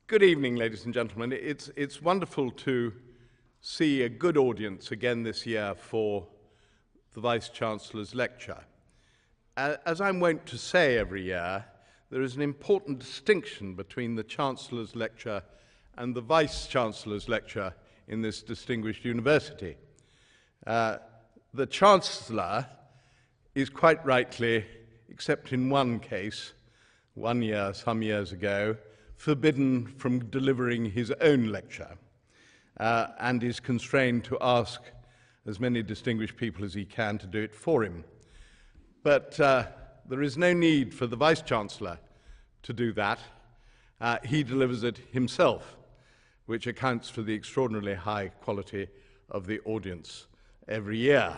Good evening, ladies and gentlemen. It's wonderful to see a good audience again this year for the Vice-Chancellor's lecture. As I'm wont to say every year, there is an important distinction between the Chancellor's lecture and the Vice-Chancellor's lecture in this distinguished university. The Chancellor is quite rightly, except in one case, one year, some years ago, forbidden from delivering his own lecture and is constrained to ask as many distinguished people as he can to do it for him. But there is no need for the Vice-Chancellor to do that. He delivers it himself, which accounts for the extraordinarily high quality of the audience every year.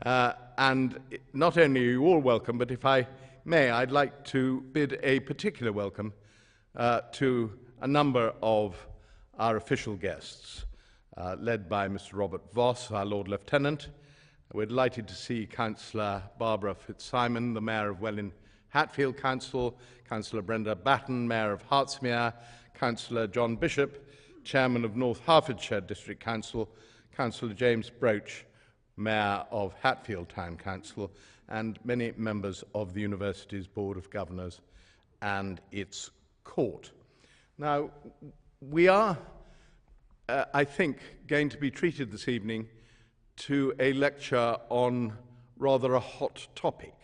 And not only are you all welcome, but if I may, I'd like to bid a particular welcome to a number of our official guests, led by Mr. Robert Voss, our Lord Lieutenant. We're delighted to see Councillor Barbara Fitzsimon, the Mayor of Welwyn Hatfield Council, Councillor Brenda Batten, Mayor of Hertfordshire, Councillor John Bishop, Chairman of North Hertfordshire District Council, Councillor James Broach, Mayor of Hatfield Town Council, and many members of the University's Board of Governors and its court. Now, we are, I think, going to be treated this evening to a lecture on rather a hot topic.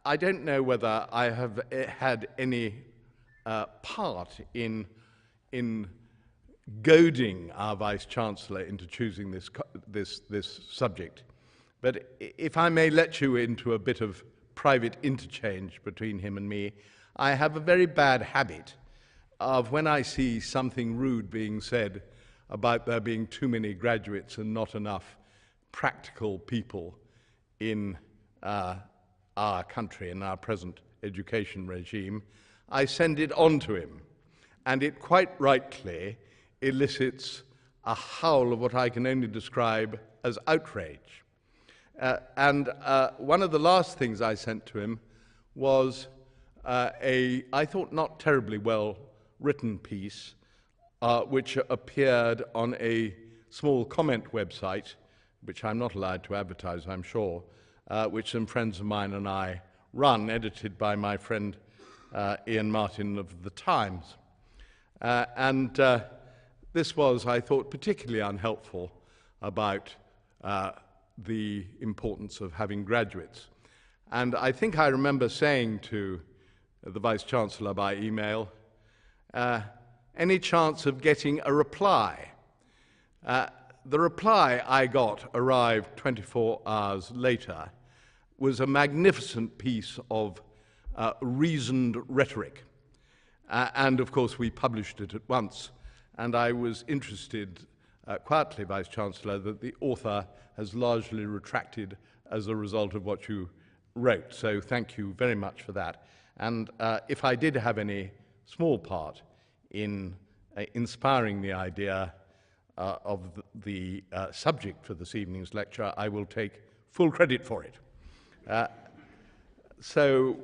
I don't know whether I have had any part in goading our Vice-Chancellor into choosing this subject, but if I may let you into a bit of private interchange between him and me, I have a very bad habit of when I see something rude being said about there being too many graduates and not enough practical people in our country, in our present education regime, I send it on to him. And it quite rightly elicits a howl of what I can only describe as outrage. And one of the last things I sent to him was I thought, not terribly well written piece, which appeared on a small comment website, which I'm not allowed to advertise, I'm sure, which some friends of mine and I run, edited by my friend Ian Martin of The Times. This was, I thought, particularly unhelpful about the importance of having graduates. And I think I remember saying to the Vice-Chancellor by email, any chance of getting a reply? The reply I got arrived 24 hours later, was a magnificent piece of reasoned rhetoric. And of course we published it at once, and I was interested, quietly, Vice-Chancellor, that the author has largely retracted as a result of what you wrote. So thank you very much for that. And if I did have any small part in inspiring the idea of the subject for this evening's lecture, I will take full credit for it. So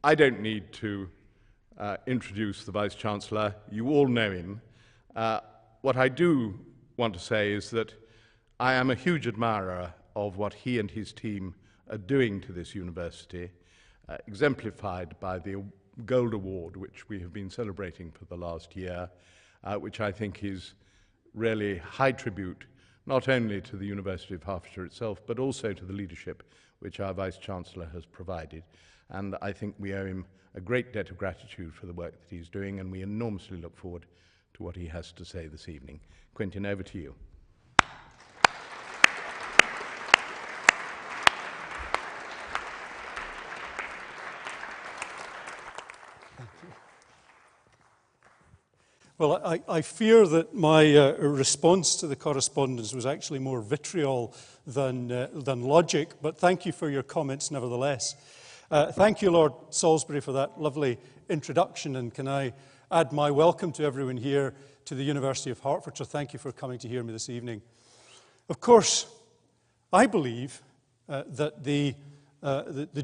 I don't need to introduce the Vice-Chancellor. You all know him. What I do want to say is that I am a huge admirer of what he and his team are doing to this university, exemplified by the Gold Award, which we have been celebrating for the last year, which I think is really high tribute, not only to the University of Hertfordshire itself, but also to the leadership which our Vice-Chancellor has provided. And I think we owe him a great debt of gratitude for the work that he's doing, and we enormously look forward to what he has to say this evening. Quintin, over to you. Well, I fear that my response to the correspondence was actually more vitriol than logic, but thank you for your comments nevertheless. Thank you, Lord Salisbury, for that lovely introduction, and can I add my welcome to everyone here to the University of Hertfordshire. Thank you for coming to hear me this evening. Of course, I believe that the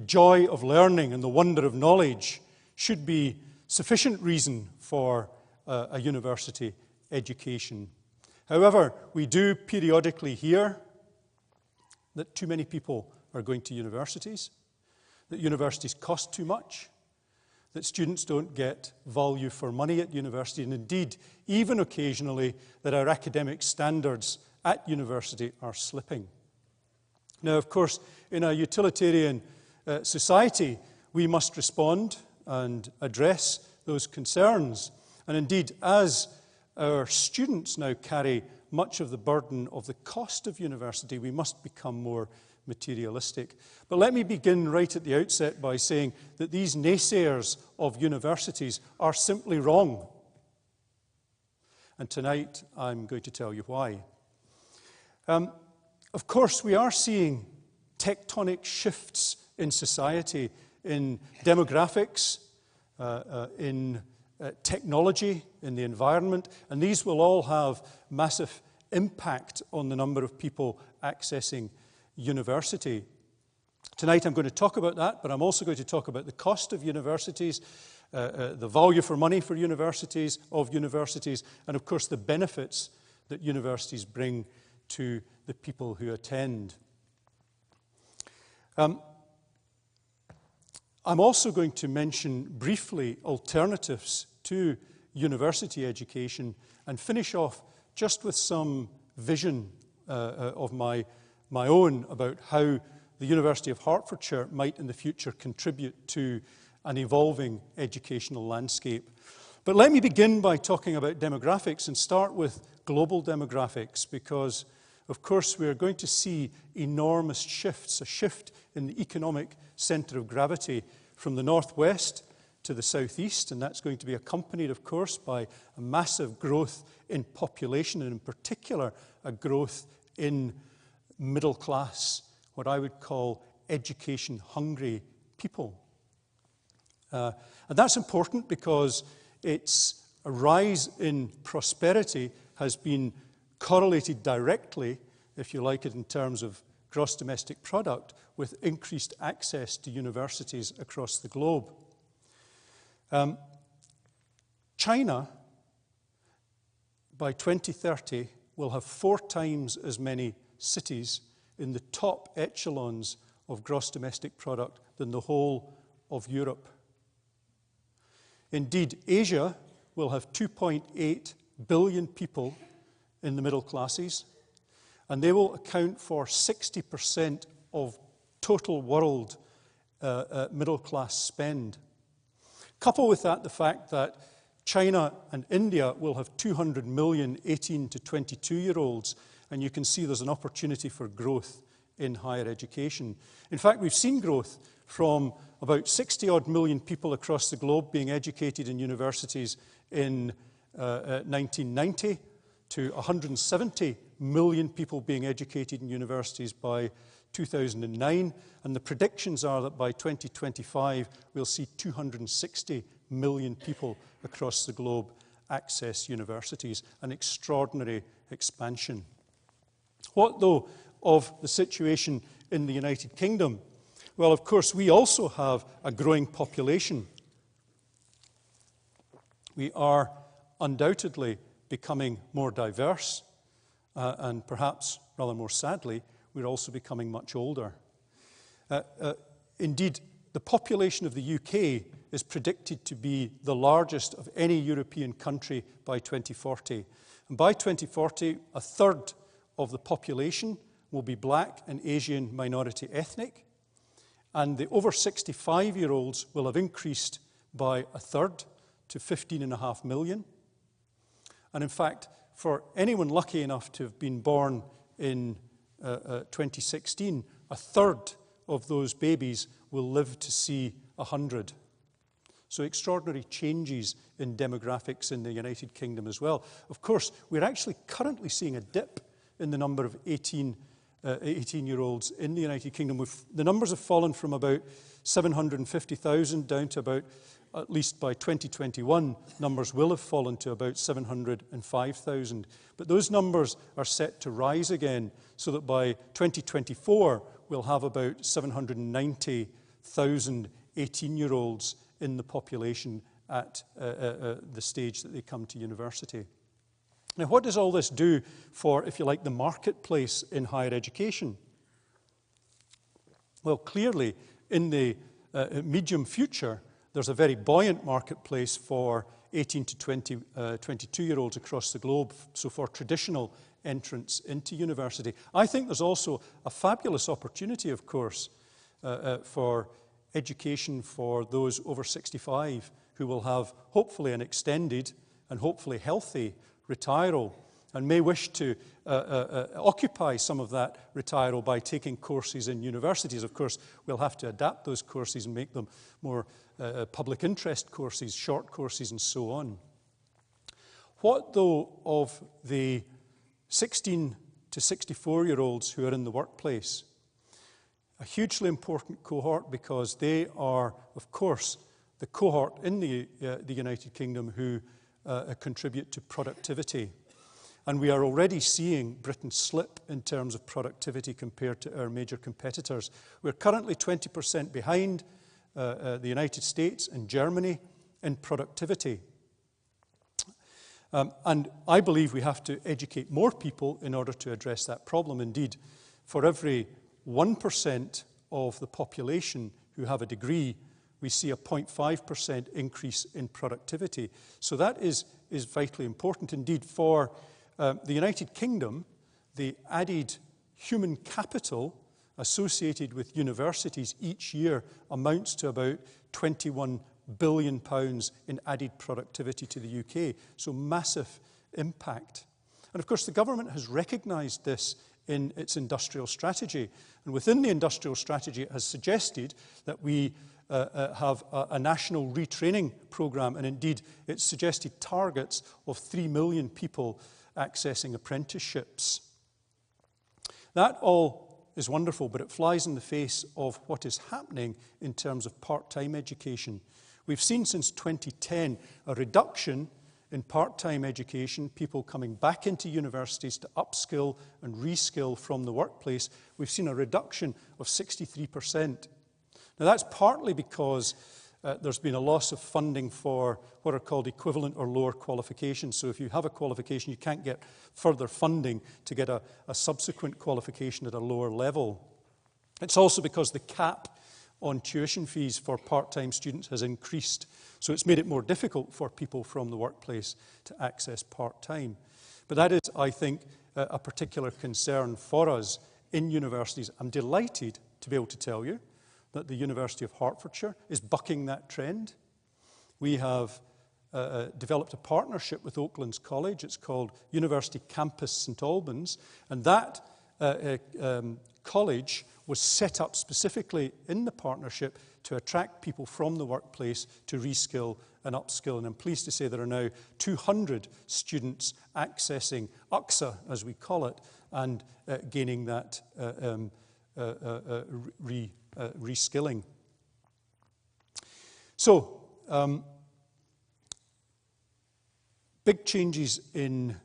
joy of learning and the wonder of knowledge should be sufficient reason for a university education. However, we do periodically hear that too many people are going to universities, that universities cost too much, that students don't get value for money at university, and indeed, even occasionally, that our academic standards at university are slipping. Now, of course, in a utilitarian society, we must respond and address those concerns. And indeed, as our students now carry much of the burden of the cost of university, we must become more materialistic. But let me begin right at the outset by saying that these naysayers of universities are simply wrong. And tonight I'm going to tell you why. Of course, we are seeing tectonic shifts in society, in demographics, in technology, in the environment, and these will all have massive impact on the number of people accessing university. Tonight I'm going to talk about that, but I'm also going to talk about the cost of universities, the value for money for universities, and of course the benefits that universities bring to the people who attend. I'm also going to mention briefly alternatives to university education and finish off just with some vision of my own about how the University of Hertfordshire might in the future contribute to an evolving educational landscape. But let me begin by talking about demographics and start with global demographics, because of course we're going to see enormous shifts, a shift in the economic centre of gravity from the northwest to the southeast, and that's going to be accompanied, of course, by a massive growth in population, and in particular, a growth in middle class, what I would call education-hungry people. And that's important because its a rise in prosperity has been correlated directly, if you like it in terms of gross domestic product, with increased access to universities across the globe. China, by 2030, will have 4 times as many cities in the top echelons of gross domestic product than the whole of Europe. Indeed, Asia will have 2.8 billion people in the middle classes, and they will account for 60% of total world middle class spend. Couple with that the fact that China and India will have 200 million 18 to 22-year-olds, and you can see there's an opportunity for growth in higher education. In fact, we've seen growth from about 60-odd million people across the globe being educated in universities in 1990 to 170 million people being educated in universities by 2009, and the predictions are that by 2025 we'll see 260 million people across the globe access universities, an extraordinary expansion. What, though, of the situation in the United Kingdom? Well, of course, we also have a growing population. We are undoubtedly becoming more diverse, and perhaps, rather more sadly, we're also becoming much older. Indeed, the population of the UK is predicted to be the largest of any European country by 2040. And by 2040, a third of the population will be black and Asian minority ethnic, and the over 65-year-olds will have increased by a third to 15.5 million. And in fact, for anyone lucky enough to have been born in 2016, a third of those babies will live to see 100. So extraordinary changes in demographics in the United Kingdom as well. Of course, we're actually currently seeing a dip in the number of 18-year-olds in the United Kingdom. The numbers have fallen from about 750,000 down to about, at least by 2021, numbers will have fallen to about 705,000. But those numbers are set to rise again, so that by 2024, we'll have about 790,000 18-year-olds in the population at the stage that they come to university. Now, what does all this do for, if you like, the marketplace in higher education? Well, clearly, in the medium future, there's a very buoyant marketplace for 18 to 22-year-olds across the globe, so for traditional entrance into university. I think there's also a fabulous opportunity, of course, for education for those over 65 who will have hopefully an extended and hopefully healthy retiral and may wish to occupy some of that retiral by taking courses in universities. Of course, we'll have to adapt those courses and make them more public interest courses, short courses, and so on. What, though, of the 16 to 64-year-olds who are in the workplace? A hugely important cohort, because they are, of course, the cohort in the United Kingdom who contribute to productivity. And we are already seeing Britain slip in terms of productivity compared to our major competitors. We're currently 20% behind the United States and Germany in productivity. And I believe we have to educate more people in order to address that problem. Indeed, for every 1% of the population who have a degree, we see a 0.5% increase in productivity. So that is vitally important. Indeed, for the United Kingdom, the added human capital associated with universities each year amounts to about £21 billion in added productivity to the UK. So massive impact. And of course, the government has recognised this in its industrial strategy. And within the industrial strategy, it has suggested that we have a national retraining programme, and indeed it's suggested targets of 3 million people accessing apprenticeships. That all is wonderful, but it flies in the face of what is happening in terms of part-time education. We've seen since 2010 a reduction in part-time education, people coming back into universities to upskill and reskill from the workplace. We've seen a reduction of 63%. Now, that's partly because there's been a loss of funding for what are called equivalent or lower qualifications. So if you have a qualification, you can't get further funding to get a subsequent qualification at a lower level. It's also because the cap on tuition fees for part-time students has increased. So it's made it more difficult for people from the workplace to access part-time. But that is, I think, a particular concern for us in universities. I'm delighted to be able to tell you that the University of Hertfordshire is bucking that trend. We have developed a partnership with Oaklands College. It's called University Campus St Albans, and that college was set up specifically in the partnership to attract people from the workplace to reskill and upskill. And I'm pleased to say there are now 200 students accessing UCSA, as we call it, and gaining that reskilling. So, big changes in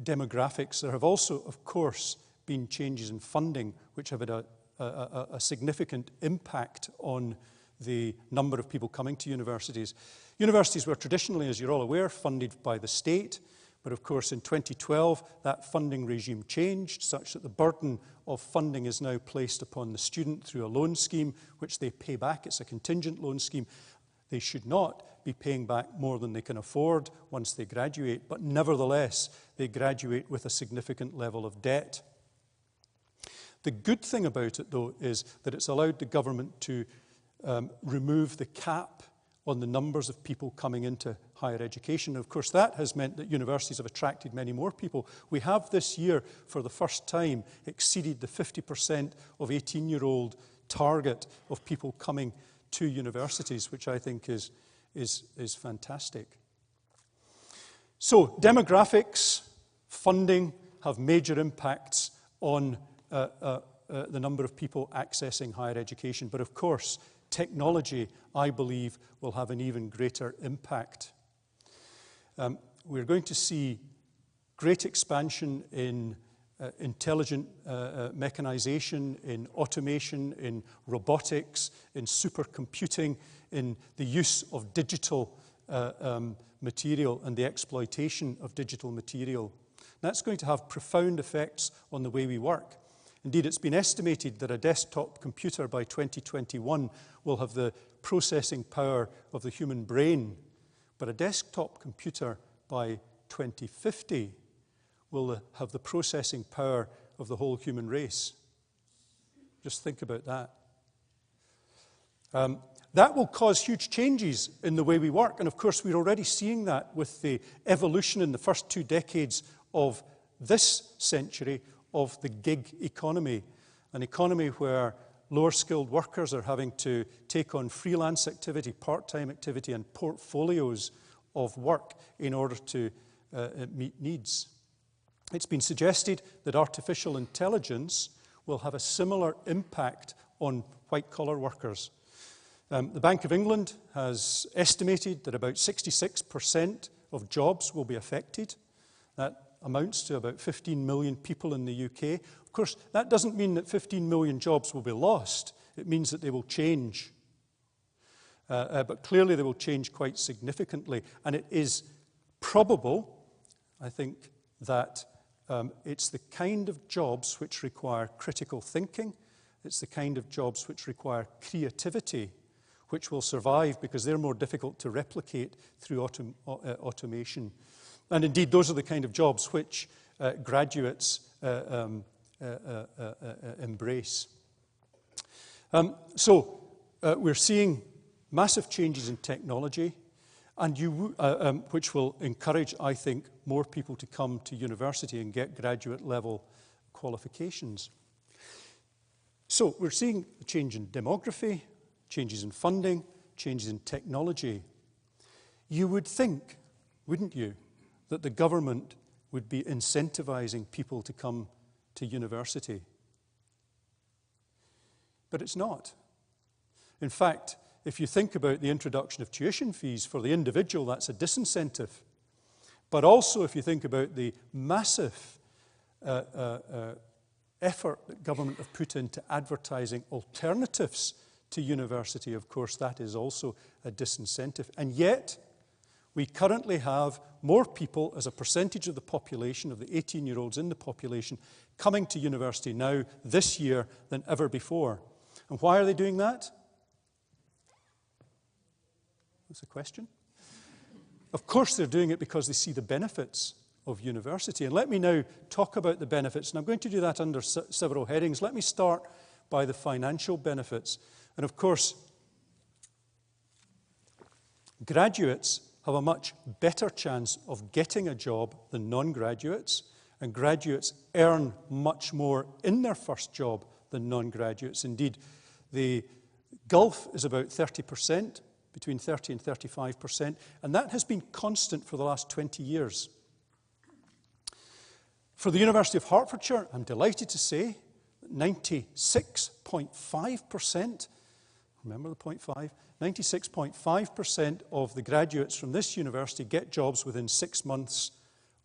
demographics. There have also, of course, been changes in funding, which have had a significant impact on the number of people coming to universities. Universities were traditionally, as you're all aware, funded by the state, but of course in 2012 that funding regime changed such that the burden of funding is now placed upon the student through a loan scheme which they pay back. It's a contingent loan scheme. They should not be paying back more than they can afford once they graduate, but nevertheless they graduate with a significant level of debt. The good thing about it, though, is that it's allowed the government to remove the cap on the numbers of people coming into higher education. And of course, that has meant that universities have attracted many more people. We have this year, for the first time, exceeded the 50% of 18-year-old target of people coming to universities, which I think is fantastic. So, demographics, funding have major impacts on the number of people accessing higher education. But of course, technology, I believe, will have an even greater impact. We're going to see great expansion in intelligent mechanization, in automation, in robotics, in supercomputing, in the use of digital material and the exploitation of digital material. That's going to have profound effects on the way we work. Indeed, it's been estimated that a desktop computer by 2021 will have the processing power of the human brain, but a desktop computer by 2050 will have the processing power of the whole human race. Just think about that. That will cause huge changes in the way we work, and of course we're already seeing that with the evolution in the first 2 decades of this century of the gig economy, an economy where lower-skilled workers are having to take on freelance activity, part-time activity, and portfolios of work in order to meet needs. It's been suggested that artificial intelligence will have a similar impact on white-collar workers. The Bank of England has estimated that about 66% of jobs will be affected. That amounts to about 15 million people in the UK. Of course, that doesn't mean that 15 million jobs will be lost. It means that they will change. But clearly they will change quite significantly. And it is probable, I think, that it's the kind of jobs which require critical thinking, it's the kind of jobs which require creativity, which will survive because they're more difficult to replicate through automation. And indeed, those are the kind of jobs which graduates embrace. So we're seeing massive changes in technology, and which will encourage, I think, more people to come to university and get graduate-level qualifications. So we're seeing a change in demography, changes in funding, changes in technology. You would think, wouldn't you, that the government would be incentivizing people to come to university. But it's not. In fact, if you think about the introduction of tuition fees for the individual, that's a disincentive. But also if you think about the massive effort that government have put into advertising alternatives to university, of course, that is also a disincentive. And yet, we currently have more people as a percentage of the population, of the 18-year-olds in the population, coming to university now this year than ever before. And why are they doing that? That's a question. Of course they're doing it because they see the benefits of university. And let me now talk about the benefits. And I'm going to do that under several headings. Let me start by the financial benefits. And of course, graduates have a much better chance of getting a job than non-graduates, and graduates earn much more in their first job than non-graduates. Indeed, the gulf is about 30%, between 30 and 35%, and that has been constant for the last 20 years. For the University of Hertfordshire, I'm delighted to say 96.5%, remember the 0.5? 96.5% of the graduates from this university get jobs within 6 months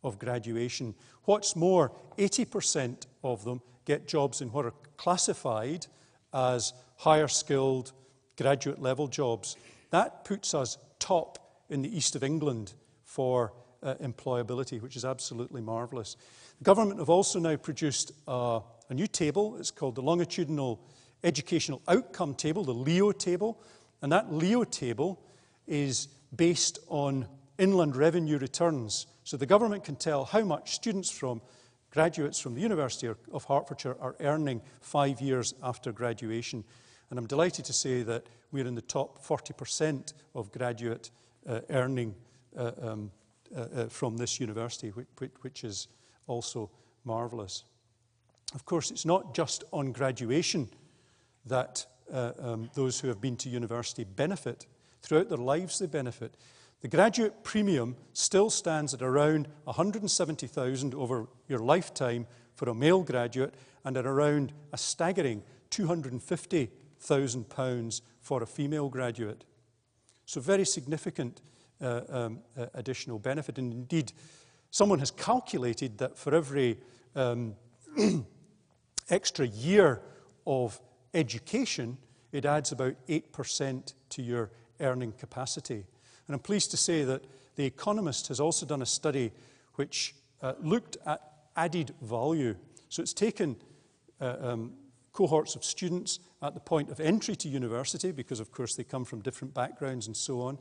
of graduation. What's more, 80% of them get jobs in what are classified as higher skilled graduate level jobs. That puts us top in the east of England for employability, which is absolutely marvellous. The government have also now produced a new table. It's called the Longitudinal Educational Outcome Table, the LEO table. And that LEO table is based on inland revenue returns. So the government can tell how much graduates from the University of Hertfordshire are earning 5 years after graduation. And I'm delighted to say that we're in the top 40% of graduate earning from this university, which is also marvellous. Of course, it's not just on graduation that those who have been to university benefit. Throughout their lives they benefit. The graduate premium still stands at around $170,000 over your lifetime for a male graduate, and at around a staggering £250,000 for a female graduate. So very significant additional benefit. And indeed, someone has calculated that for every extra year of education, it adds about 8% to your earning capacity. And I'm pleased to say that The Economist has also done a study which looked at added value. So it's taken cohorts of students at the point of entry to university, because of course they come from different backgrounds and so on,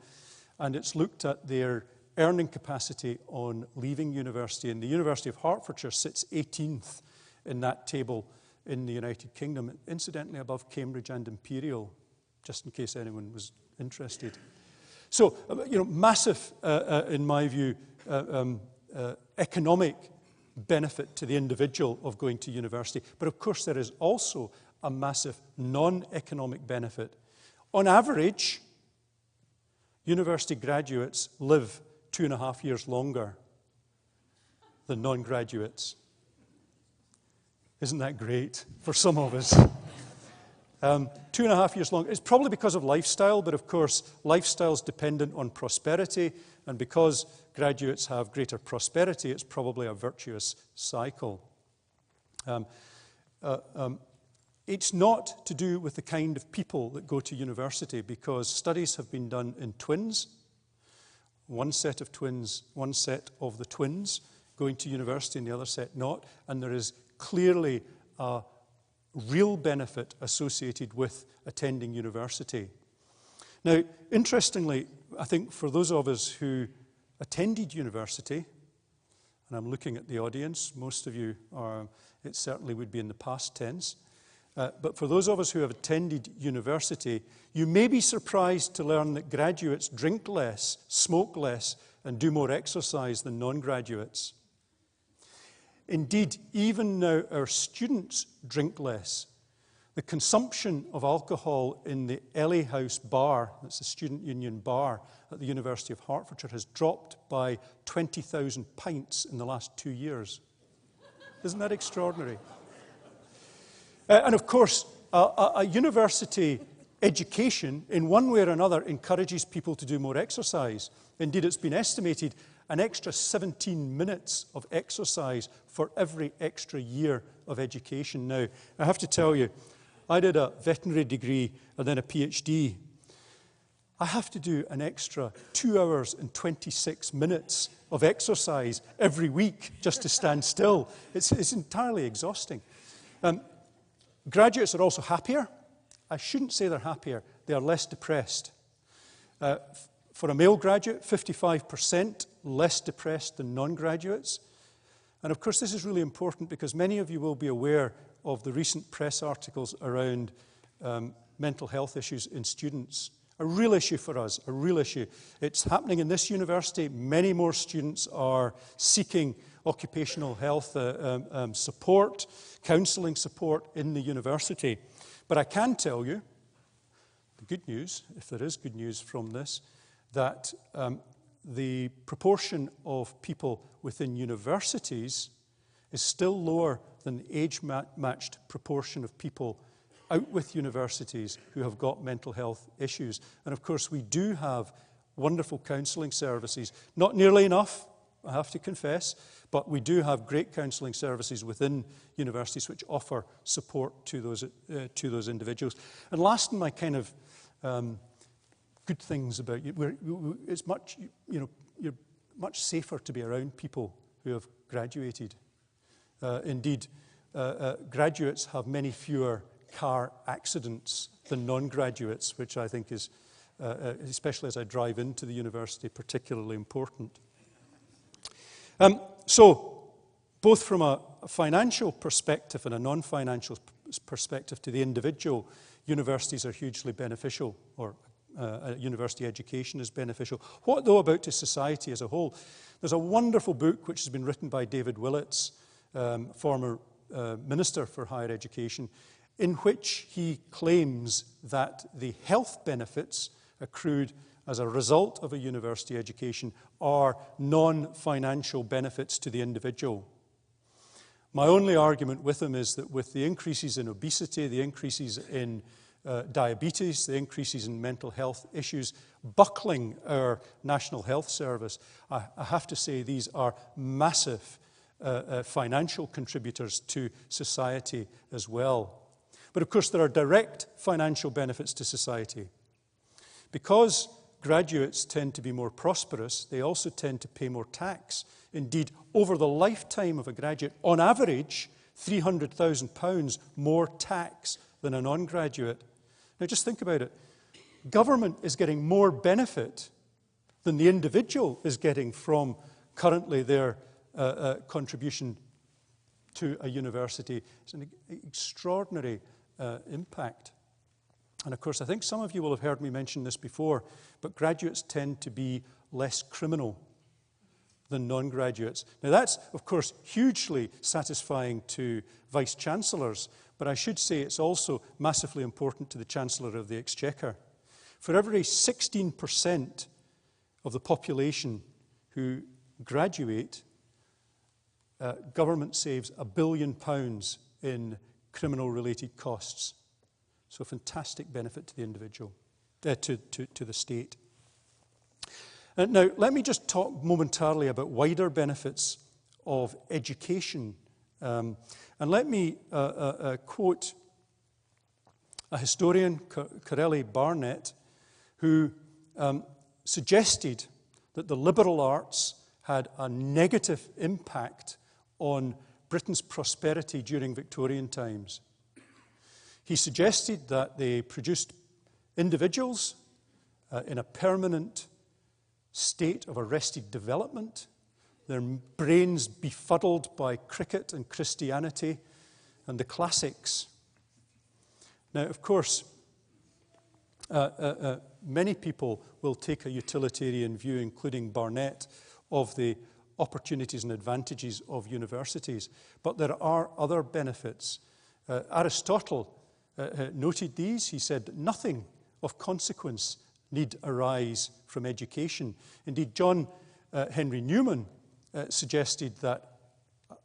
and it's looked at their earning capacity on leaving university. And the University of Hertfordshire sits 18th in that table in the United Kingdom, incidentally above Cambridge and Imperial, just in case anyone was interested. So, massive, in my view, economic benefit to the individual of going to university. But of course there is also a massive non-economic benefit. On average, university graduates live 2.5 years longer than non-graduates. Isn't that great for some of us? 2.5 years longer. It's probably because of lifestyle, but of course lifestyle is dependent on prosperity, and because graduates have greater prosperity, it's probably a virtuous cycle. It's not to do with the kind of people that go to university, because studies have been done in twins. One set of the twins going to university and the other set not, and there is clearly a real benefit associated with attending university. Now, interestingly, I think for those of us who attended university, and I'm looking at the audience, most of you are, it certainly would be in the past tense, but for those of us who have attended university, you may be surprised to learn that graduates drink less, smoke less, and do more exercise than non-graduates. Indeed, even now our students drink less. The consumption of alcohol in the Ellie House bar, that's the student union bar at the University of Hertfordshire, has dropped by 20,000 pints in the last 2 years. Isn't that extraordinary? And of course, a university education, in one way or another, encourages people to do more exercise. Indeed, it's been estimated an extra 17 minutes of exercise for every extra year of education. Now, I have to tell you, I did a veterinary degree and then a PhD. I have to do an extra 2 hours and 26 minutes of exercise every week just to stand still. It's entirely exhausting. Graduates are also happier. I shouldn't say they're happier. They are less depressed. For a male graduate, 55% less depressed than non-graduates. And of course, this is really important because many of you will be aware of the recent press articles around mental health issues in students. A real issue for us, a real issue. It's happening in this university. Many more students are seeking occupational health support, counselling support in the university. But I can tell you, the good news, if there is good news from this, that the proportion of people within universities is still lower than the age-matched proportion of people out with universities who have got mental health issues. And of course, we do have wonderful counselling services. Not nearly enough, I have to confess, but we do have great counselling services within universities which offer support to those individuals. And last in my kind of good things about you, it's much, you're much safer to be around people who have graduated. Indeed, graduates have many fewer car accidents than non-graduates, which I think is, especially as I drive into the university, particularly important. So, both from a financial perspective and a non-financial perspective to the individual, universities are hugely beneficial, or university education is beneficial. What, though, about to society as a whole? There's a wonderful book which has been written by David Willits, former Minister for Higher Education, in which he claims that the health benefits accrued as a result of a university education are non-financial benefits to the individual. My only argument with him is that with the increases in obesity, the increases in diabetes, the increases in mental health issues buckling our National Health Service, I have to say these are massive financial contributors to society as well. But of course there are direct financial benefits to society. Because graduates tend to be more prosperous, they also tend to pay more tax. Indeed, over the lifetime of a graduate, on average, £300,000 more tax than a non-graduate. Now just think about it. Government is getting more benefit than the individual is getting from currently their contribution to a university. It's an extraordinary impact. And of course, I think some of you will have heard me mention this before, but graduates tend to be less criminal than non-graduates. Now that's, of course, hugely satisfying to Vice-Chancellors, but I should say it's also massively important to the Chancellor of the Exchequer. For every 16% of the population who graduate, government saves £1 billion in criminal-related costs. So fantastic benefit to the individual, to the state. Now, let me just talk momentarily about wider benefits of education. And let me quote a historian, Corelli Barnett, who suggested that the liberal arts had a negative impact on Britain's prosperity during Victorian times. He suggested that they produced individuals in a permanent state of arrested development, their brains befuddled by cricket and Christianity and the classics. Now, of course, many people will take a utilitarian view, including Barnett, of the opportunities and advantages of universities. But there are other benefits. Aristotle noted these. He said that nothing of consequence need arise from education. Indeed, John Henry Newman suggested that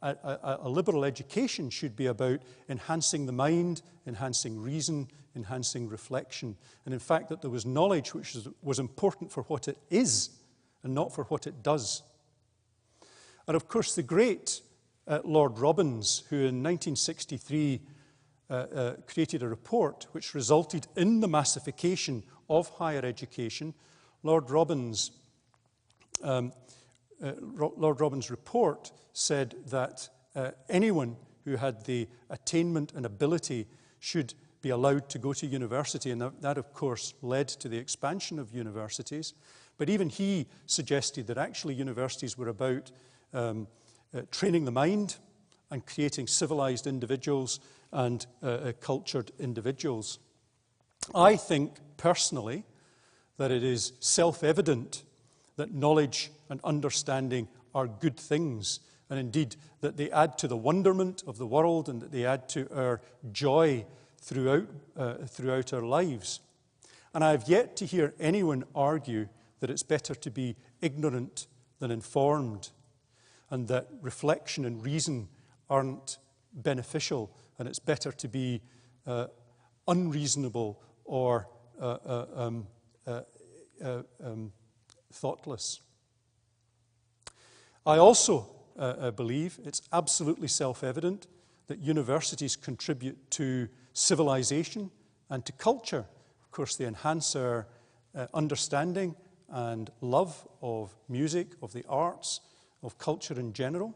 a liberal education should be about enhancing the mind, enhancing reason, enhancing reflection. And in fact, that there was knowledge which was important for what it is and not for what it does. And of course, the great Lord Robbins, who in 1963 created a report which resulted in the massification of higher education. Lord Robbins' report said that anyone who had the attainment and ability should be allowed to go to university, and that of course led to the expansion of universities. But even he suggested that actually universities were about training the mind and creating civilized individuals and cultured individuals. I think, personally, that it is self-evident that knowledge and understanding are good things, and indeed that they add to the wonderment of the world and that they add to our joy throughout our lives. And I have yet to hear anyone argue that it's better to be ignorant than informed, and that reflection and reason aren't beneficial, and it's better to be unreasonable or thoughtless. I also believe it's absolutely self-evident that universities contribute to civilization and to culture. Of course, they enhance our understanding and love of music, of the arts, of culture in general.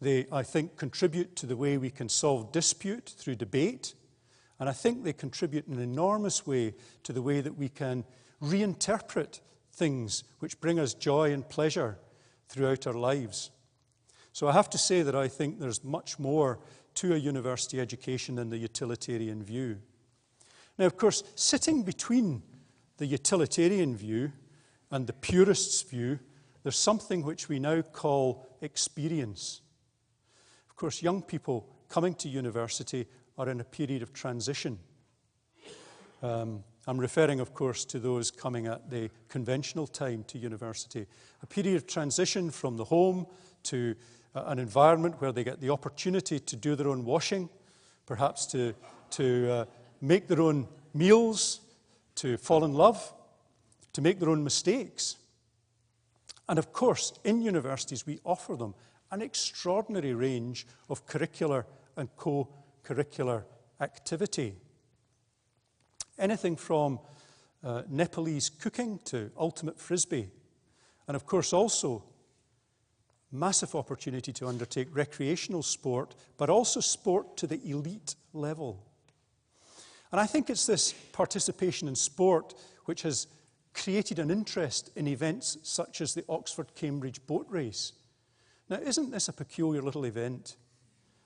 They, I think, contribute to the way we can solve dispute through debate. And I think they contribute in an enormous way to the way that we can reinterpret things which bring us joy and pleasure throughout our lives. So I have to say that I think there's much more to a university education than the utilitarian view. Now, of course, sitting between the utilitarian view and the purist's view, there's something which we now call experience. Of course, young people coming to university are in a period of transition. I'm referring, of course, to those coming at the conventional time to university. A period of transition from the home to an environment where they get the opportunity to do their own washing, perhaps to make their own meals, to fall in love, to make their own mistakes. And of course, in universities, we offer them an extraordinary range of curricular and co-curricular activity. Anything from Nepalese cooking to ultimate frisbee. And of course also massive opportunity to undertake recreational sport, but also sport to the elite level. And I think it's this participation in sport which has created an interest in events such as the Oxford-Cambridge boat race. Now, isn't this a peculiar little event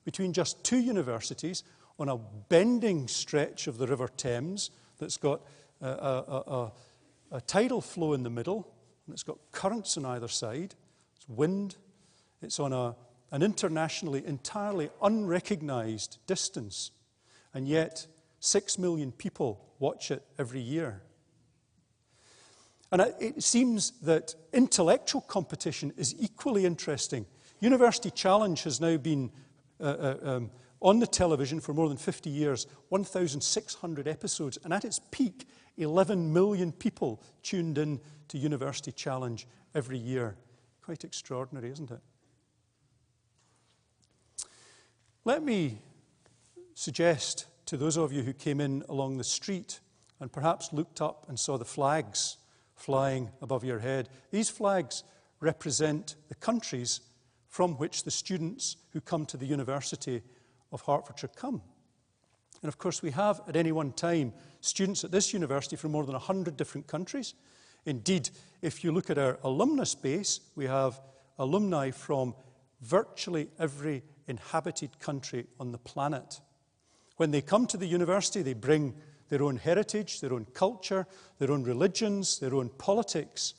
between just two universities on a bending stretch of the River Thames that's got a tidal flow in the middle, and it's got currents on either side, it's wind, it's on an internationally entirely unrecognised distance, and yet 6 million people watch it every year. And it seems that intellectual competition is equally interesting. University Challenge has now been on the television for more than 50 years, 1,600 episodes, and at its peak, 11 million people tuned in to University Challenge every year. Quite extraordinary, isn't it? Let me suggest to those of you who came in along the street and perhaps looked up and saw the flags flying above your head. These flags represent the countries from which the students who come to the University of Hertfordshire come. And of course we have at any one time students at this university from more than 100 different countries. Indeed, if you look at our alumnus base, we have alumni from virtually every inhabited country on the planet. When they come to the university, they bring their own heritage, their own culture, their own religions, their own politics.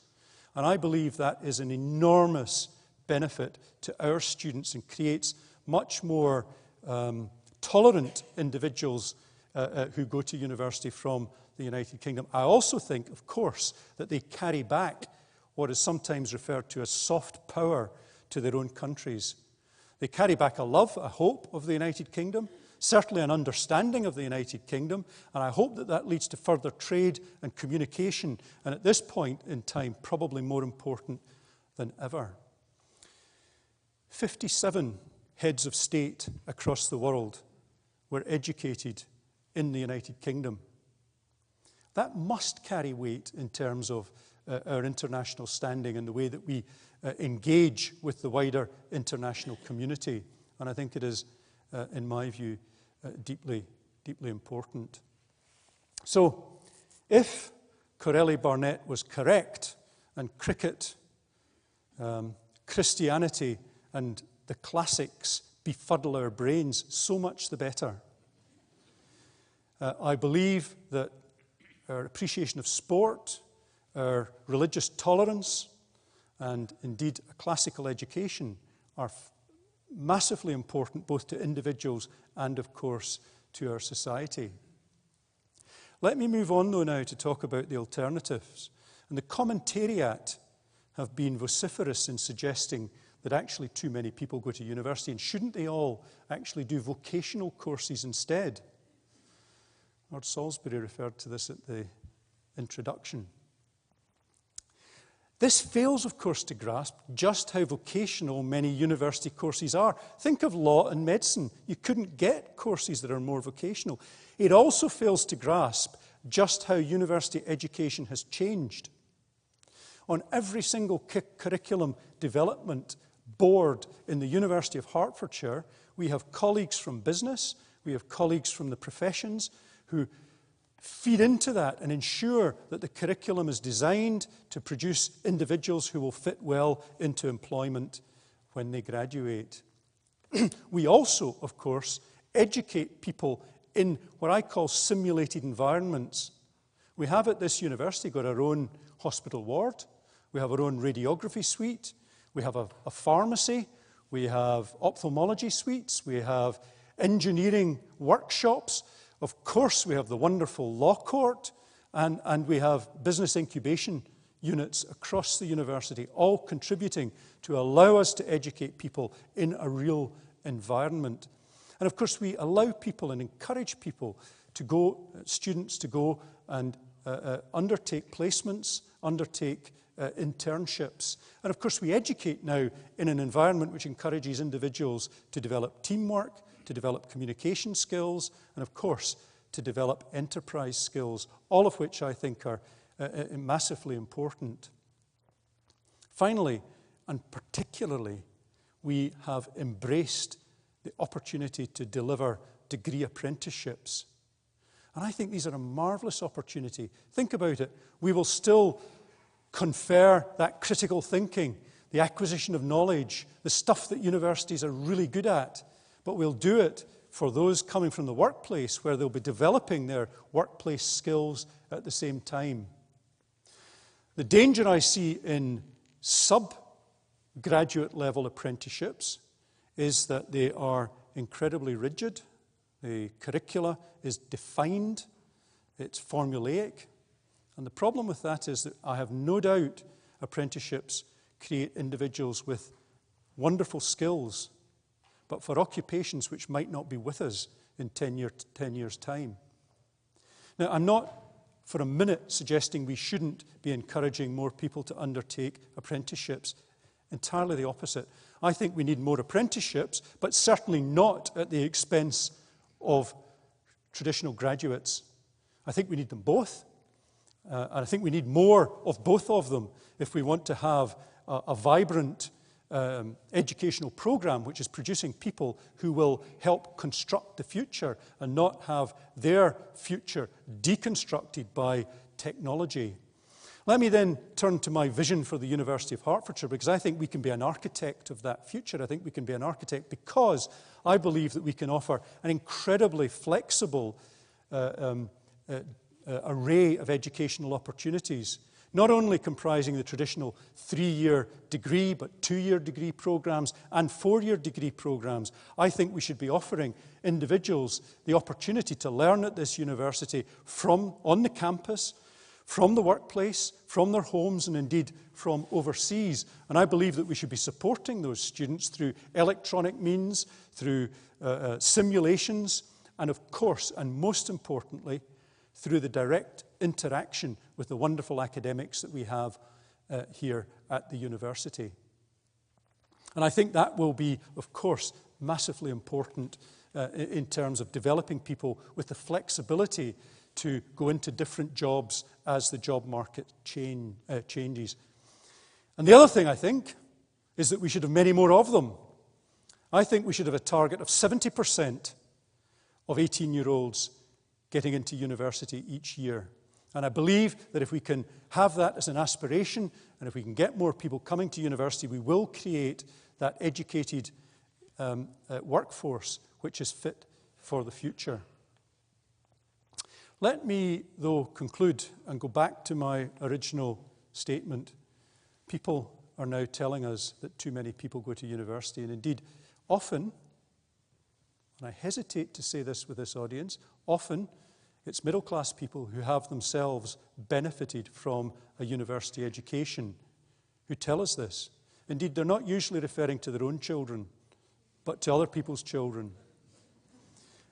And I believe that is an enormous benefit to our students and creates much more tolerant individuals who go to university from the United Kingdom. I also think, of course, that they carry back what is sometimes referred to as soft power to their own countries. They carry back a love, a hope of the United Kingdom, certainly an understanding of the United Kingdom, and I hope that that leads to further trade and communication, and at this point in time, probably more important than ever. 57 heads of state across the world were educated in the United Kingdom. That must carry weight in terms of our international standing and the way that we engage with the wider international community. And I think it is, in my view, deeply, deeply important. So, if Corelli Barnett was correct, and cricket, Christianity, and the classics befuddle our brains, so much the better. I believe that our appreciation of sport, our religious tolerance, and indeed a classical education are massively important both to individuals and, of course, to our society. Let me move on, though, now to talk about the alternatives. And the commentariat have been vociferous in suggesting that actually too many people go to university, and shouldn't they all actually do vocational courses instead? Lord Salisbury referred to this at the introduction. This fails, of course, to grasp just how vocational many university courses are. Think of law and medicine. You couldn't get courses that are more vocational. It also fails to grasp just how university education has changed. On every single curriculum development board in the University of Hertfordshire, we have colleagues from business, we have colleagues from the professions who feed into that and ensure that the curriculum is designed to produce individuals who will fit well into employment when they graduate. We also, of course, educate people in what I call simulated environments. We have at this university got our own hospital ward, we have our own radiography suite, we have a pharmacy, we have ophthalmology suites, we have engineering workshops. Of course, we have the wonderful law court, and we have business incubation units across the university, all contributing to allow us to educate people in a real environment. And of course, we allow people and encourage people to go, students to go and undertake placements, undertake internships. And of course, we educate now in an environment which encourages individuals to develop teamwork, to develop communication skills, and of course, to develop enterprise skills, all of which I think are massively important. Finally, and particularly, we have embraced the opportunity to deliver degree apprenticeships. And I think these are a marvellous opportunity. Think about it. We will still confer that critical thinking, the acquisition of knowledge, the stuff that universities are really good at, but we'll do it for those coming from the workplace, where they'll be developing their workplace skills at the same time. The danger I see in sub-graduate level apprenticeships is that they are incredibly rigid. The curricula is defined, it's formulaic. And the problem with that is that I have no doubt apprenticeships create individuals with wonderful skills, but for occupations which might not be with us in 10 years' time. Now, I'm not for a minute suggesting we shouldn't be encouraging more people to undertake apprenticeships. Entirely the opposite. I think we need more apprenticeships, but certainly not at the expense of traditional graduates. I think we need them both. And I think we need more of both of them if we want to have a vibrant educational program which is producing people who will help construct the future and not have their future deconstructed by technology. Let me then turn to my vision for the University of Hertfordshire, because I think we can be an architect of that future. I think we can be an architect because I believe that we can offer an incredibly flexible array of educational opportunities, not only comprising the traditional 3-year degree, but 2-year degree programs and 4-year degree programs. I think we should be offering individuals the opportunity to learn at this university on the campus, from the workplace, from their homes, and indeed from overseas. And I believe that we should be supporting those students through electronic means, through simulations, and of course, and most importantly, through the direct interaction with the wonderful academics that we have here at the university. And I think that will be, of course, massively important in terms of developing people with the flexibility to go into different jobs as the job market changes. And the other thing, I think, is that we should have many more of them. I think we should have a target of 70% of 18-year-olds getting into university each year. And I believe that if we can have that as an aspiration, and if we can get more people coming to university, we will create that educated workforce which is fit for the future. Let me, though, conclude and go back to my original statement. People are now telling us that too many people go to university, and indeed, often, and I hesitate to say this with this audience, often it's middle-class people who have themselves benefited from a university education who tell us this. Indeed, they're not usually referring to their own children, but to other people's children.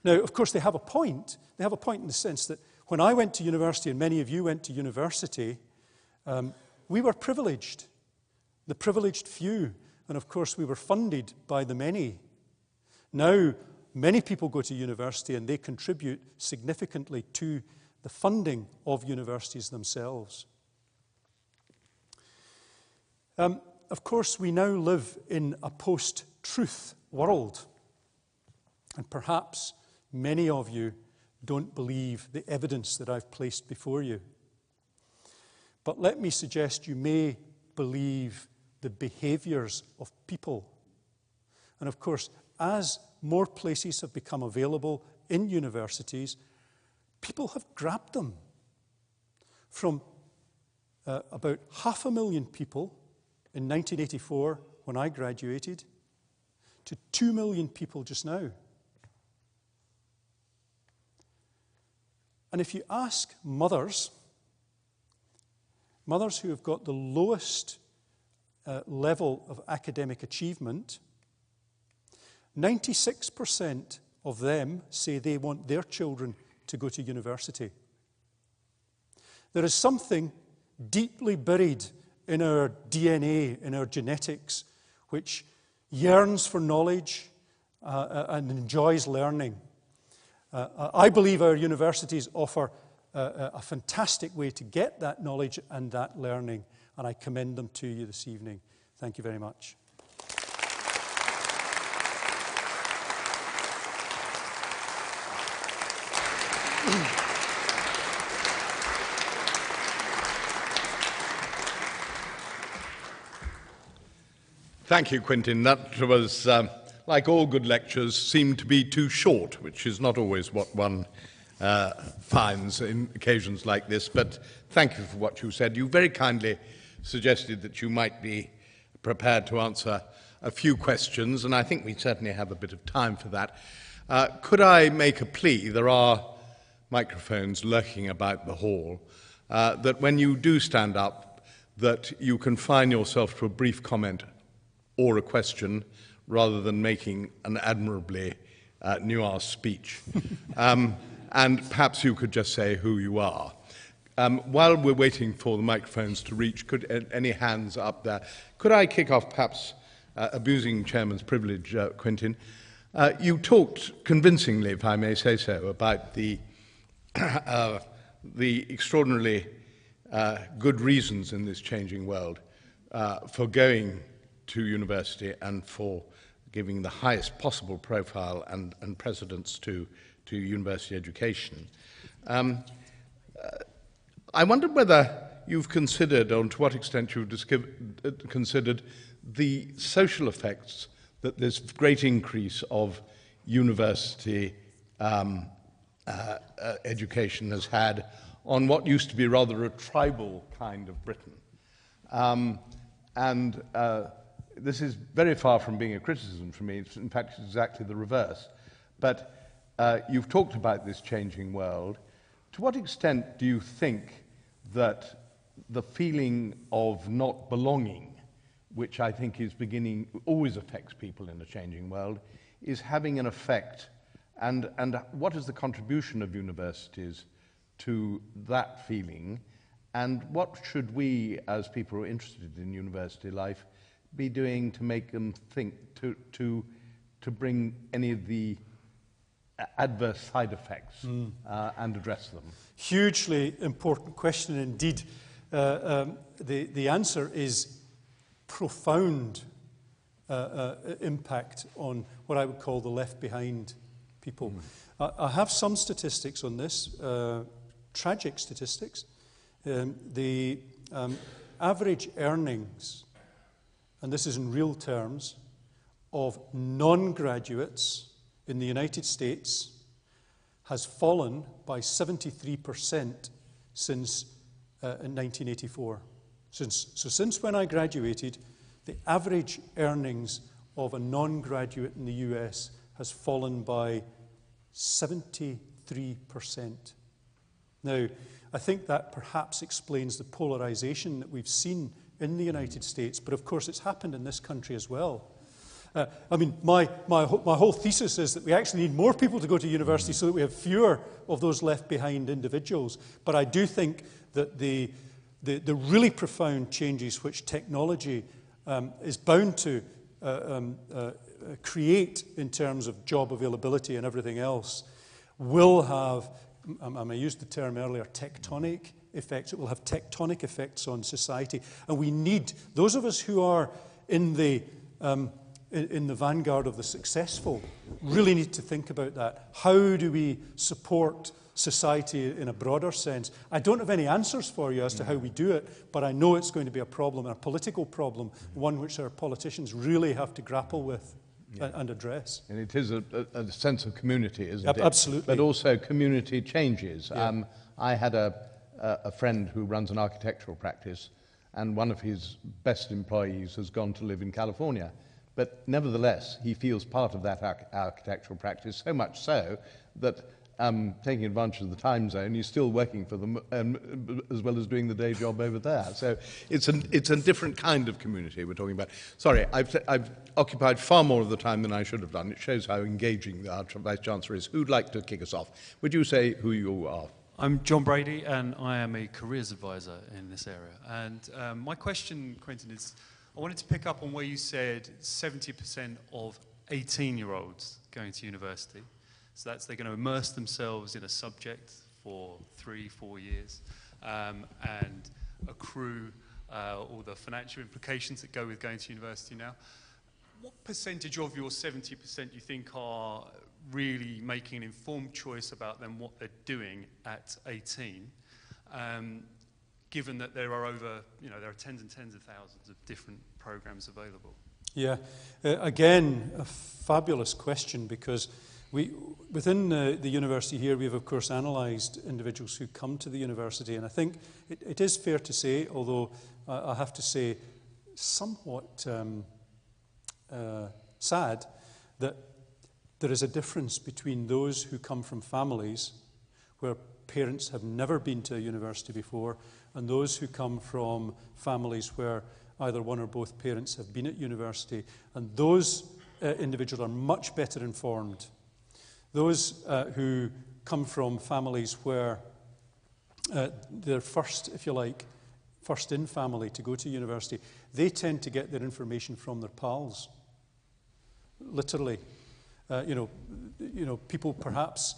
Now, of course, they have a point. They have a point in the sense that when I went to university, and many of you went to university, we were privileged, the privileged few, and of course we were funded by the many. Now, many people go to university and they contribute significantly to the funding of universities themselves. Of course, we now live in a post-truth world, and perhaps many of you don't believe the evidence that I've placed before you. But let me suggest you may believe the behaviors of people. And of course, as more places have become available in universities, people have grabbed them. From about 500,000 people in 1984, when I graduated, to 2 million people just now. And if you ask mothers who have got the lowest level of academic achievement, 96% of them say they want their children to go to university. There is something deeply buried in our DNA, in our genetics, which yearns for knowledge and enjoys learning. I believe our universities offer a fantastic way to get that knowledge and that learning, and I commend them to you this evening. Thank you very much. Thank you, Quintin. That was, like all good lectures, seemed to be too short, which is not always what one finds in occasions like this. But thank you for what you said. You very kindly suggested that you might be prepared to answer a few questions, and I think we certainly have a bit of time for that. Could I make a plea? There are microphones lurking about the hall, that when you do stand up, that you confine yourself to a brief comment or a question, rather than making an admirably nuanced speech. And perhaps you could just say who you are. While we're waiting for the microphones to reach, could any hands up there? Could I kick off, perhaps abusing Chairman's privilege, Quintin? You talked convincingly, if I may say so, about the extraordinarily good reasons in this changing world for going to university and for giving the highest possible profile and precedence to university education. I wonder whether you've considered, or to what extent you've considered, the social effects that this great increase of university education has had on what used to be rather a tribal kind of Britain. This is very far from being a criticism for me. In fact, it's exactly the reverse. But you've talked about this changing world. To what extent do you think that the feeling of not belonging, which I think is always affects people in a changing world, is having an effect? And what is the contribution of universities to that feeling? And what should we, as people who are interested in university life, be doing to make them think, to bring any of the adverse side effects and address them? Hugely important question indeed. The answer is profound impact on what I would call the left behind people. I have some statistics on this, tragic statistics. The average earnings, and this is in real terms, of non-graduates in the United States has fallen by 73% since 1984. Since when I graduated, the average earnings of a non-graduate in the US has fallen by 73%. Now, I think that perhaps explains the polarization that we've seen in the United States, but of course it's happened in this country as well. I mean, my whole thesis is that we actually need more people to go to university so that we have fewer of those left behind individuals. But I do think that the really profound changes which technology is bound to create in terms of job availability and everything else will have, I used the term earlier, tectonic effects. It will have tectonic effects on society. And we need, those of us who are in the vanguard of the successful really need to think about that. How do we support society in a broader sense? I don't have any answers for you as to how we do it, but I know it's going to be a problem, a political problem, one which our politicians really have to grapple with and address. And it is a sense of community, isn't it? Absolutely. But also community changes. Yeah. I had a friend who runs an architectural practice, and one of his best employees has gone to live in California. But nevertheless, he feels part of that architectural practice, so much so that taking advantage of the time zone, he's still working for them as well as doing the day job over there. So it's a different kind of community we're talking about. Sorry, I've occupied far more of the time than I should have done. It shows how engaging our Vice-Chancellor is. Who'd like to kick us off? Would you say who you are? I'm John Brady, and I am a careers advisor in this area. And my question, Quintin, is I wanted to pick up on where you said 70% of 18-year-olds going to university. So that's they're going to immerse themselves in a subject for 3-4 years and accrue all the financial implications that go with going to university now. What percentage of your 70% you think are really making an informed choice about then what they're doing at 18, given that there are over, there are tens and tens of thousands of different programs available? Yeah, again, a fabulous question, because within the university here, we've of course analysed individuals who come to the university, and I think it is fair to say, although I have to say somewhat sad, that there is a difference between those who come from families where parents have never been to a university before and those who come from families where either one or both parents have been at university. And those individuals are much better informed. Those who come from families where they're first, if you like, first in family to go to university, they tend to get their information from their pals. Literally. People perhaps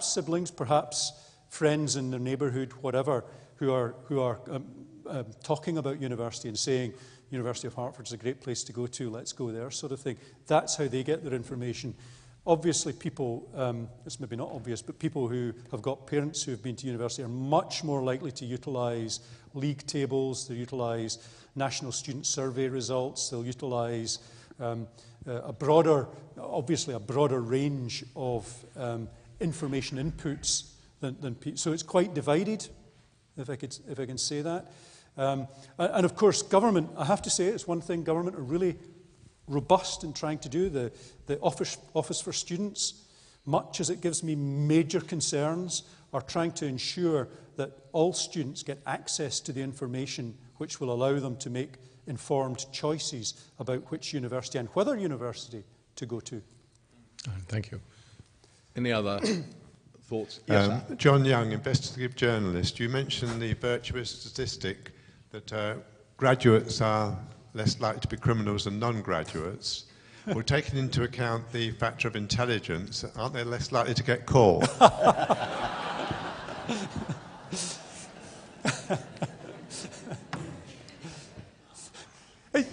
siblings, perhaps friends in their neighbourhood, whatever, who are talking about university and saying, University of Hertford is a great place to go to, let's go there, sort of thing. That's how they get their information. Obviously, people, it's maybe not obvious, but people who have got parents who have been to university are much more likely to utilise league tables, they'll utilise national student survey results, they'll utilise a broader range of information inputs than people. So it's quite divided, if I can say that. And of course, government, I have to say, it's one thing government are really robust in trying to do. The Office for Students, much as it gives me major concerns, are trying to ensure that all students get access to the information which will allow them to make informed choices about which university and whether university to go to. Thank you. Any other thoughts? Yes, John Young, investigative journalist. You mentioned the virtuous statistic that graduates are less likely to be criminals than non-graduates. Well, taking into account the factor of intelligence, aren't they less likely to get caught?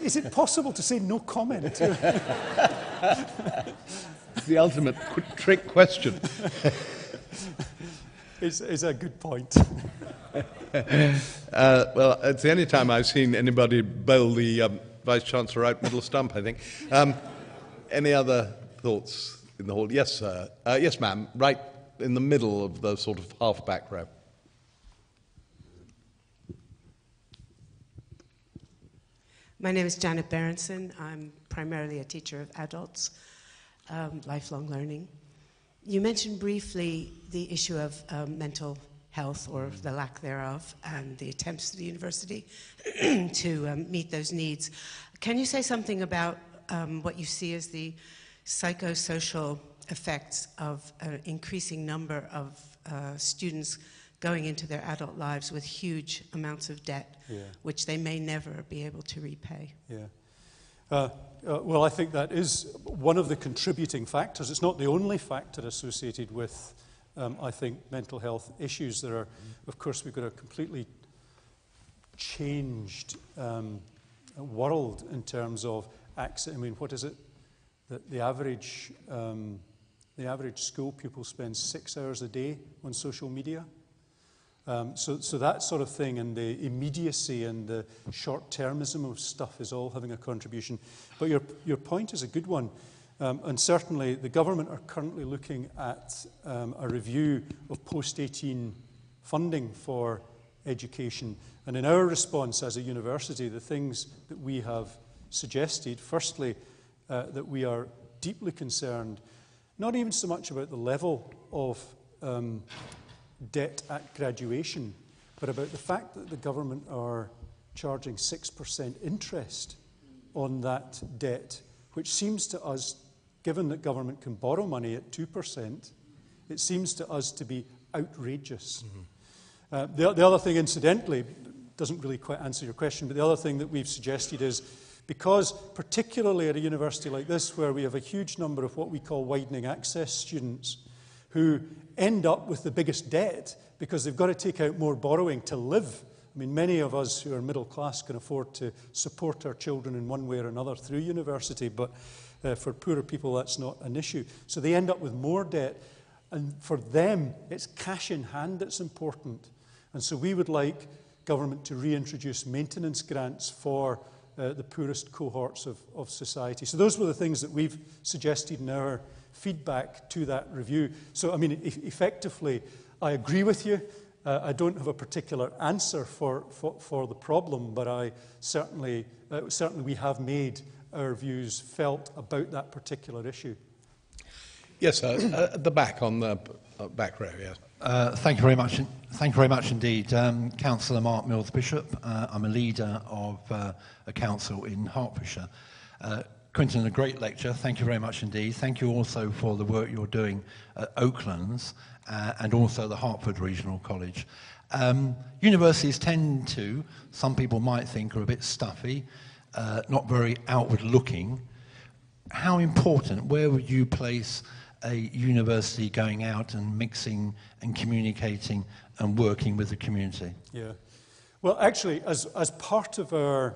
Is it possible to say no comment? The ultimate trick question. It's a good point. Well, it's the only time I've seen anybody bowl the Vice-Chancellor out middle stump, I think. Any other thoughts in the hall? Yes, sir. Yes, ma'am. Right in the middle of the sort of half-back row. My name is Janet Berenson. I'm primarily a teacher of adults, lifelong learning. You mentioned briefly the issue of mental health, or the lack thereof, and the attempts of the university to meet those needs. Can you say something about what you see as the psychosocial effects of an increasing number of students going into their adult lives with huge amounts of debt, which they may never be able to repay? Yeah. Well, I think that is one of the contributing factors. It's not the only factor associated with, I think, mental health issues. There are, of course, we've got a completely changed world in terms of access. I mean, what is it? The average school pupil spends 6 hours a day on social media. So that sort of thing, and the immediacy and the short-termism of stuff is all having a contribution. But your point is a good one. And certainly the government are currently looking at a review of post-18 funding for education. And in our response as a university, the things that we have suggested, firstly, that we are deeply concerned, not even so much about the level of debt at graduation, but about the fact that the government are charging 6% interest on that debt, which seems to us, given that government can borrow money at 2%, it seems to us to be outrageous. Mm-hmm. The other thing, incidentally, doesn't really quite answer your question, but the other thing that we've suggested is, because particularly at a university like this, where we have a huge number of what we call widening access students, who end up with the biggest debt because they've got to take out more borrowing to live. I mean, many of us who are middle class can afford to support our children in one way or another through university, but for poorer people, that's not an issue. So they end up with more debt, and for them, it's cash in hand that's important. And so we would like government to reintroduce maintenance grants for the poorest cohorts of society. So those were the things that we've suggested in our feedback to that review. So, I mean, effectively, I agree with you. I don't have a particular answer for the problem, but I certainly we have made our views felt about that particular issue. Yes, at the back, on the back row, yes. Thank you very much. Thank you very much indeed. Councillor Mark Mills Bishop. I'm a leader of a council in Hertfordshire. Quintin, a great lecture. Thank you very much indeed. Thank you also for the work you're doing at Oaklands and also the Hertford Regional College. Universities tend to, some people might think, are a bit stuffy, not very outward looking. How important, where would you place a university going out and mixing and communicating and working with the community? Yeah. Well, actually, as part of our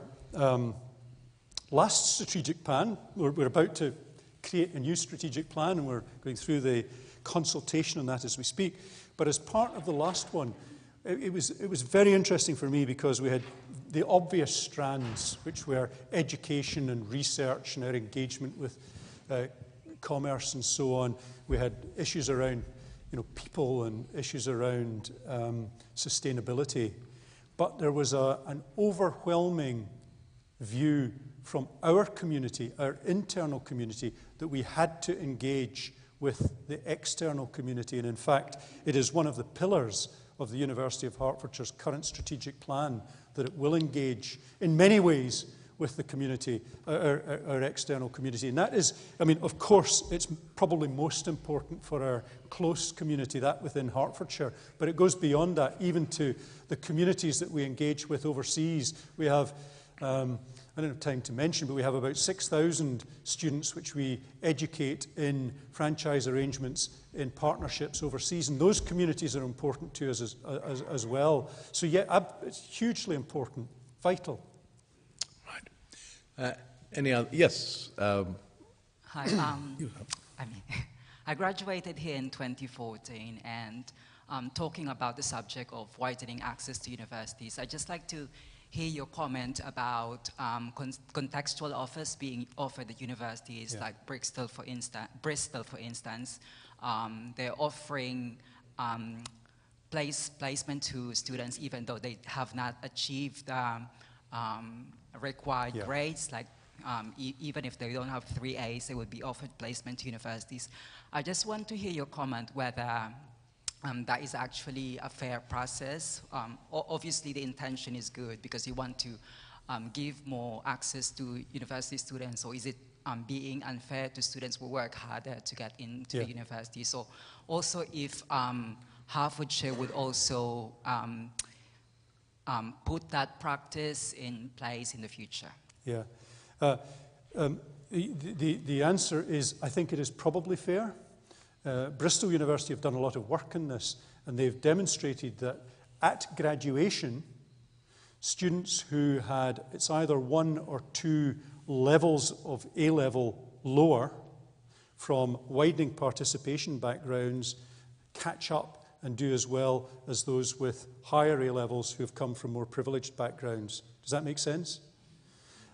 last strategic plan, we're about to create a new strategic plan, and we're going through the consultation on that as we speak. But as part of the last one, it was very interesting for me because we had the obvious strands, which were education and research and our engagement with commerce and so on. We had issues around, people and issues around sustainability. But there was an overwhelming view from our community, our internal community, that we had to engage with the external community. And in fact, it is one of the pillars of the University of Hertfordshire's current strategic plan that it will engage in many ways with the community, our external community. And that is, of course, it's probably most important for our close community, that within Hertfordshire, but it goes beyond that, even to the communities that we engage with overseas. We have, I don't have time to mention, but we have about 6,000 students which we educate in franchise arrangements, in partnerships overseas, and those communities are important to us as well. So yeah, it's hugely important, vital. Right. Any other? Yes. Hi. I graduated here in 2014, and talking about the subject of widening access to universities, I'd just like to hear your comment about contextual offers being offered at universities, like Bristol, for instance. They're offering placement to students even though they have not achieved required grades, like even if they don't have 3 A's, they would be offered placement to universities. I just want to hear your comment whether that is actually a fair process. Obviously, the intention is good because you want to give more access to university students, or is it being unfair to students who work harder to get into the university? So also if Hertfordshire would also put that practice in place in the future. Yeah. The answer is, I think it is probably fair. Bristol University have done a lot of work in this, and they've demonstrated that at graduation, students who had, it's either 1 or 2 levels of A-level lower from widening participation backgrounds catch up and do as well as those with higher A-levels who have come from more privileged backgrounds. Does that make sense?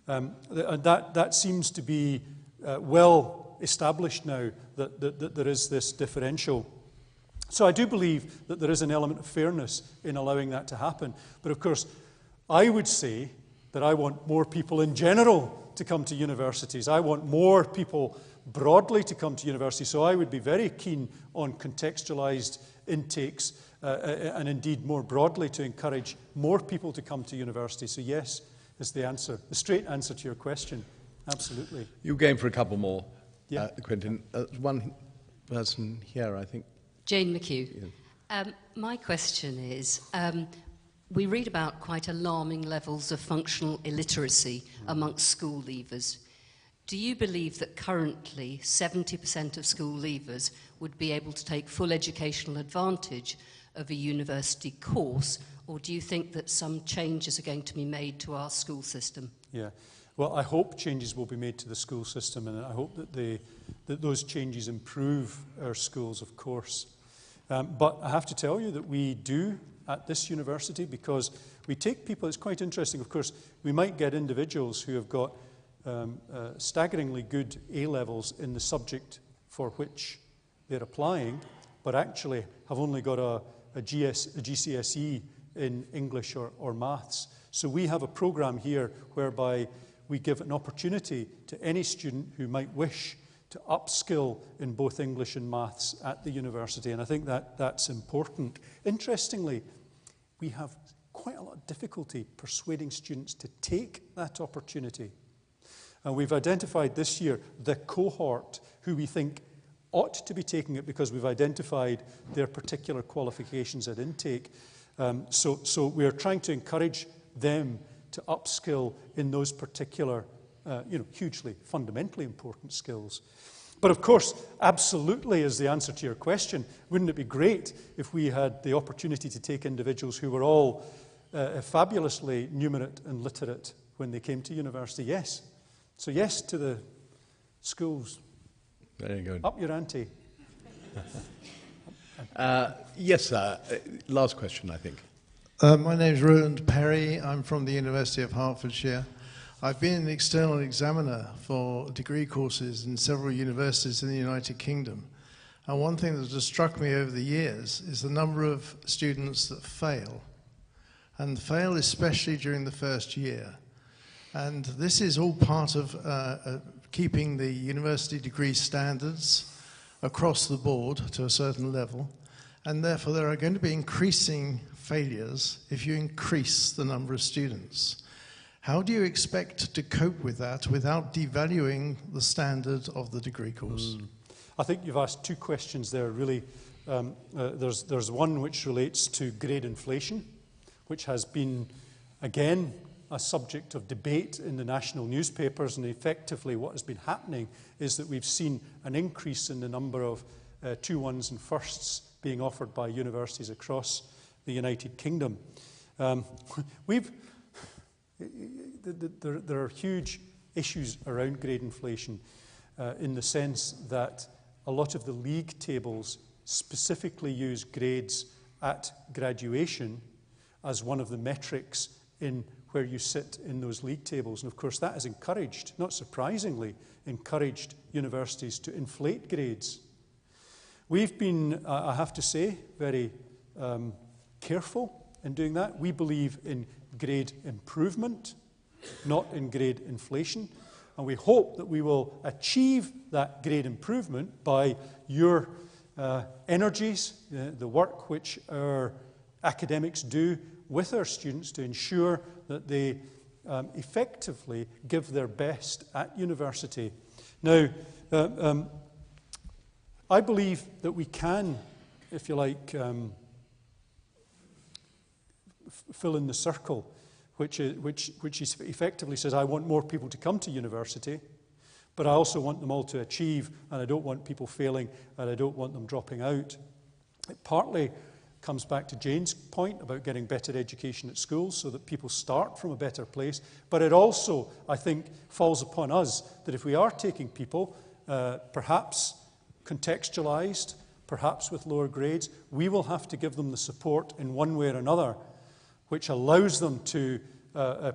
And that seems to be well established now, that there is this differential. So I do believe that there is an element of fairness in allowing that to happen. But of course, I would say that I want more people in general to come to universities. I want more people broadly to come to universities. So I would be very keen on contextualized intakes and indeed more broadly to encourage more people to come to university. So yes is the answer, the straight answer to your question. Absolutely. You're going for a couple more, Yeah. Quintin. One person here, I think. Jane McCune. My question is, we read about quite alarming levels of functional illiteracy amongst school leavers. Do you believe that currently 70% of school leavers would be able to take full educational advantage of a university course, or do you think that some changes are going to be made to our school system? Yeah. Well, I hope changes will be made to the school system, and I hope that those changes improve our schools, of course. But I have to tell you that we do at this university, because we take people, it's quite interesting, of course, we might get individuals who have got staggeringly good A-levels in the subject for which they're applying, but actually have only got a GCSE in English or maths. So we have a programme here whereby we give an opportunity to any student who might wish to upskill in both English and maths at the university, and I think that's important. Interestingly, we have quite a lot of difficulty persuading students to take that opportunity. And we've identified this year the cohort who we think ought to be taking it because we've identified their particular qualifications at intake. So we're trying to encourage them to upskill in those particular, hugely, fundamentally important skills. But of course, absolutely is the answer to your question. Wouldn't it be great if we had the opportunity to take individuals who were all fabulously numerate and literate when they came to university? Yes. So yes to the schools. Very good. Up your ante. Yes, sir. Last question, I think. My name is Roland Perry. I'm from the University of Hertfordshire. I've been an external examiner for degree courses in several universities in the United Kingdom. And one thing that has struck me over the years is the number of students that fail, and fail especially during the first year. And this is all part of keeping the university degree standards across the board to a certain level. And therefore, there are going to be increasing failures if you increase the number of students. How do you expect to cope with that without devaluing the standard of the degree course? I think you've asked two questions there, really. There's one which relates to grade inflation, which has been, again, a subject of debate in the national newspapers, and effectively what has been happening is that we've seen an increase in the number of 2-1s and firsts being offered by universities across the United Kingdom. There are huge issues around grade inflation in the sense that a lot of the league tables specifically use grades at graduation as one of the metrics in where you sit in those league tables. And of course that has encouraged, not surprisingly, encouraged universities to inflate grades. We've been, I have to say, very careful in doing that. We believe in grade improvement, not in grade inflation. And we hope that we will achieve that grade improvement by your energies, the work which our academics do with our students to ensure that they effectively give their best at university. Now, I believe that we can, if you like, fill in the circle, which effectively says, I want more people to come to university, but I also want them all to achieve, and I don't want people failing, and I don't want them dropping out. It partly comes back to Jane's point about getting better education at schools so that people start from a better place, but it also, I think, falls upon us that if we are taking people, perhaps contextualized, perhaps with lower grades, we will have to give them the support in one way or another which allows them to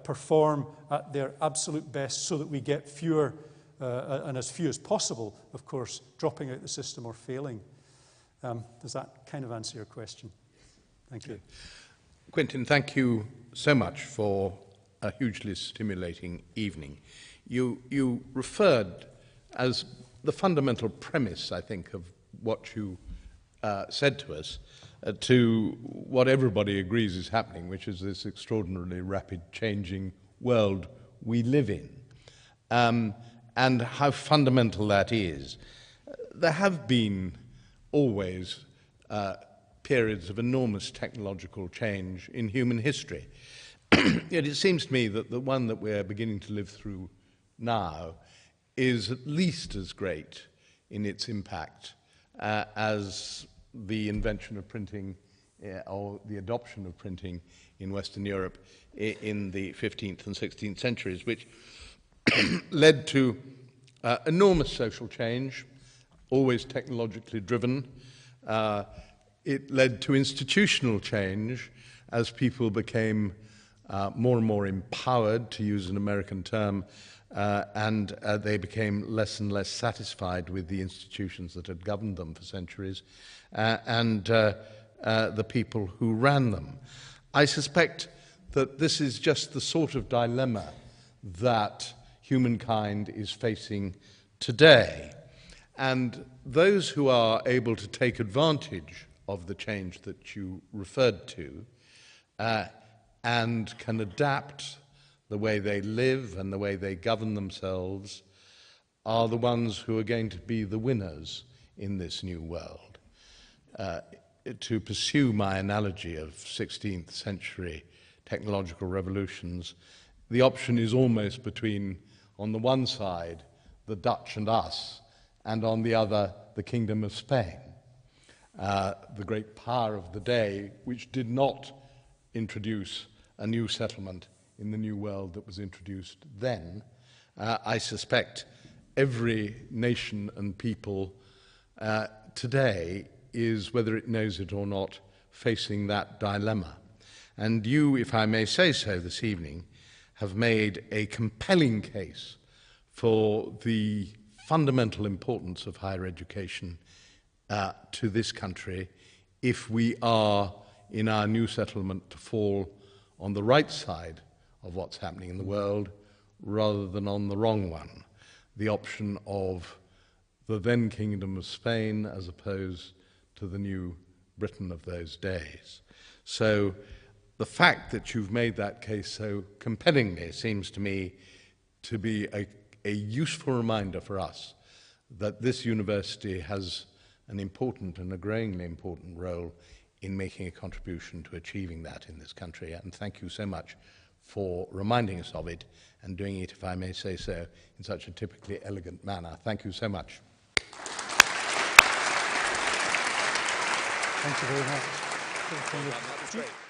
perform at their absolute best so that we get fewer, and as few as possible, of course, dropping out the system or failing. Does that kind of answer your question? Thank you. Quintin, thank you so much for a hugely stimulating evening. You referred as the fundamental premise, I think, of what you said to us, to what everybody agrees is happening, which is this extraordinarily rapid changing world we live in, and how fundamental that is. There have been always periods of enormous technological change in human history. Yet it seems to me that the one that we're beginning to live through now is at least as great in its impact as the invention of printing or the adoption of printing in Western Europe in the 15th and 16th centuries, which led to enormous social change, always technologically driven. It led to institutional change as people became more and more empowered, to use an American term, and they became less and less satisfied with the institutions that had governed them for centuries and the people who ran them. I suspect that this is just the sort of dilemma that humankind is facing today. And those who are able to take advantage of the change that you referred to and can adapt the way they live and the way they govern themselves are the ones who are going to be the winners in this new world. To pursue my analogy of 16th century technological revolutions, the option is almost between, on the one side, the Dutch and us, and on the other, the Kingdom of Spain, the great power of the day, which did not introduce a new settlement in the new world that was introduced then. I suspect every nation and people today is, whether it knows it or not, facing that dilemma. And you, if I may say so this evening, have made a compelling case for the fundamental importance of higher education to this country if we are, in our new settlement, to fall on the right side of what's happening in the world rather than on the wrong one, the option of the then Kingdom of Spain as opposed to the new Britain of those days. So the fact that you've made that case so compellingly seems to me to be a useful reminder for us that this university has an important and a growingly important role in making a contribution to achieving that in this country. And thank you so much for reminding us of it and doing it, if I may say so, in such a typically elegant manner. Thank you so much. Thank you very much. That was great.